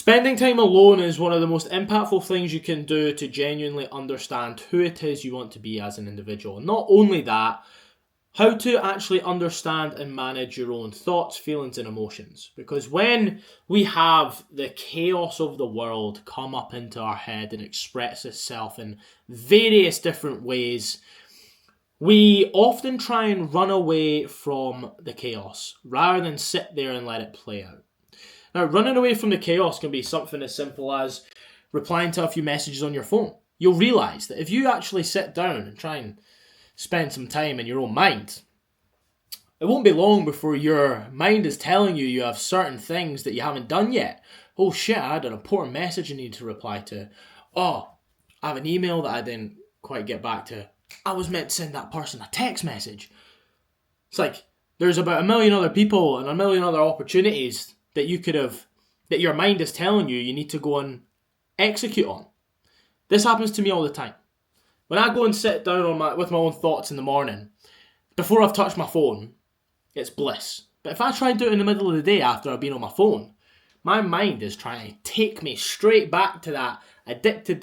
Spending time alone is one of the most impactful things you can do to genuinely understand who it is you want to be as an individual. Not only that, how to actually understand and manage your own thoughts, feelings, and emotions. Because when we have the chaos of the world come up into our head and express itself in various different ways, we often try and run away from the chaos rather than sit there and let it play out. Now, running away from the chaos can be something as simple as replying to a few messages on your phone. You'll realise that if you actually sit down and try and spend some time in your own mind, it won't be long before your mind is telling you have certain things that you haven't done yet. Oh shit, I had an important message I need to reply to. Oh, I have an email that I didn't quite get back to. I was meant to send that person a text message. It's like there's about a million other people and a million other opportunities that that your mind is telling you need to go and execute on. This happens to me all the time. When I go and sit down with my own thoughts in the morning, before I've touched my phone, it's bliss. But if I try and do it in the middle of the day after I've been on my phone, my mind is trying to take me straight back to that addicting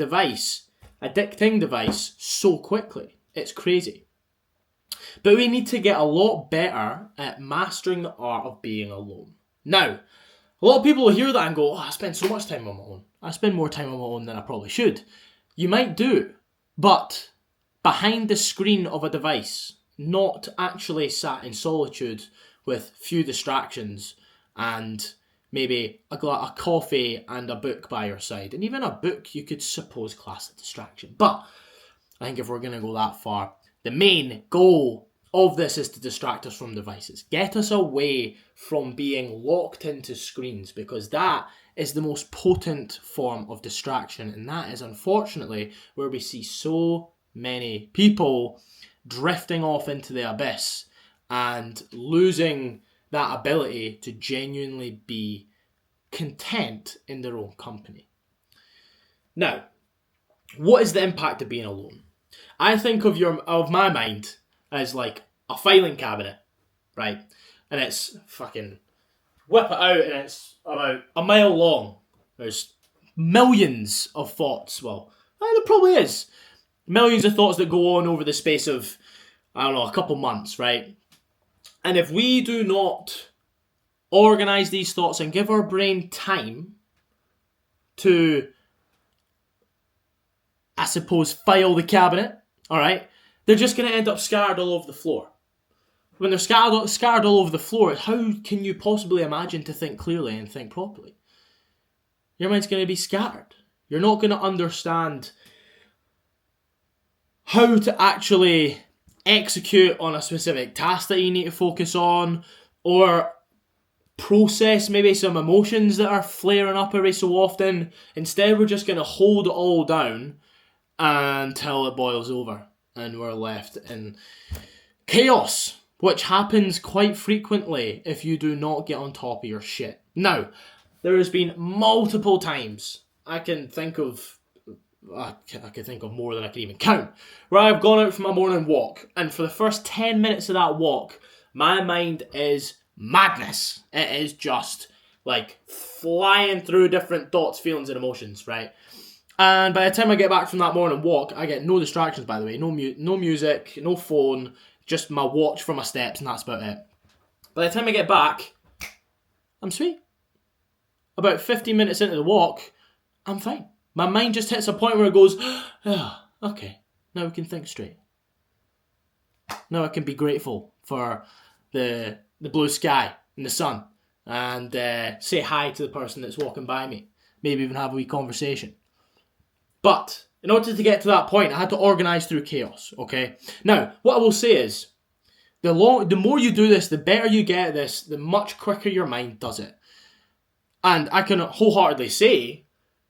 device so quickly. It's crazy. But we need to get a lot better at mastering the art of being alone. Now, a lot of people will hear that and go, oh, I spend so much time on my own. I spend more time on my own than I probably should. You might do, but behind the screen of a device, not actually sat in solitude with few distractions and maybe a coffee and a book by your side. And even a book you could suppose class a distraction. But I think if we're going to go that far, the main goal of this is to distract us from devices. Get us away from being locked into screens, because that is the most potent form of distraction. And that is unfortunately where we see so many people drifting off into the abyss and losing that ability to genuinely be content in their own company. Now, what is the impact of being alone? I think of my mind as like a filing cabinet, right? And it's fucking whip it out and it's about a mile long. There's millions of thoughts. Well, there probably is. Millions of thoughts that go on over the space of, a couple months, right? And if we do not organise these thoughts and give our brain time to, I suppose, file the cabinet, all right, they're just going to end up scattered all over the floor. When they're scattered all over the floor, how can you possibly imagine to think clearly and think properly? Your mind's going to be scattered. You're not going to understand how to actually execute on a specific task that you need to focus on, or process maybe some emotions that are flaring up every so often. Instead, we're just going to hold it all down until it boils over and we're left in chaos, which happens quite frequently if you do not get on top of your shit. Now, there has been multiple times I can think of more than I can even count, where I've gone out for my morning walk, and for the first 10 minutes of that walk, my mind is madness. It is just like flying through different thoughts, feelings, and emotions, right? And by the time I get back from that morning walk, I get no distractions, by the way. No music, no phone, just my watch for my steps, and that's about it. By the time I get back, I'm sweet. About 15 minutes into the walk, I'm fine. My mind just hits a point where it goes, oh, okay, now we can think straight. Now I can be grateful for the blue sky and the sun, and say hi to the person that's walking by me. Maybe even have a wee conversation. But in order to get to that point, I had to organise through chaos, okay? Now, what I will say is, the more you do this, the better you get at this, the much quicker your mind does it. And I can wholeheartedly say,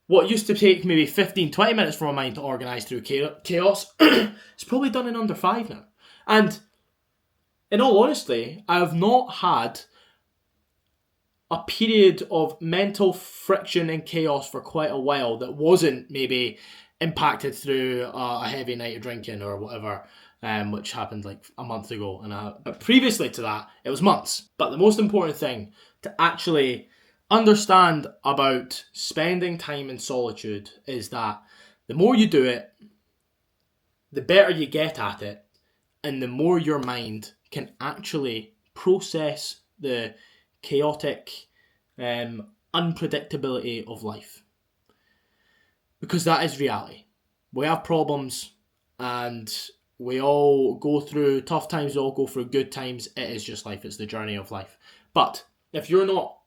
what used to take maybe 15, 20 minutes for my mind to organise through chaos, it's probably done in under 5 now. And in all honesty, I have not had a period of mental friction and chaos for quite a while that wasn't maybe impacted through a heavy night of drinking or whatever, which happened like a month ago. But previously to that, it was months. But the most important thing to actually understand about spending time in solitude is that the more you do it, the better you get at it, and the more your mind can actually process the chaotic unpredictability of life. Because that is reality. We have problems and we all go through tough times, we all go through good times. It is just life, it's the journey of life. But if you're not,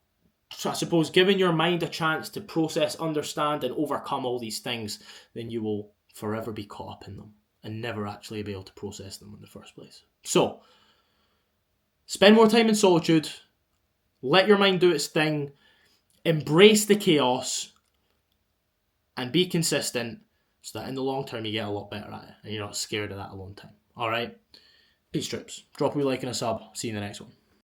I suppose, giving your mind a chance to process, understand, and overcome all these things, then you will forever be caught up in them and never actually be able to process them in the first place. So, spend more time in solitude, let your mind do its thing, embrace the chaos, and be consistent so that in the long term you get a lot better at it and you're not scared of that alone time. Alright? Peace trips. Drop a wee like and a sub. See you in the next one.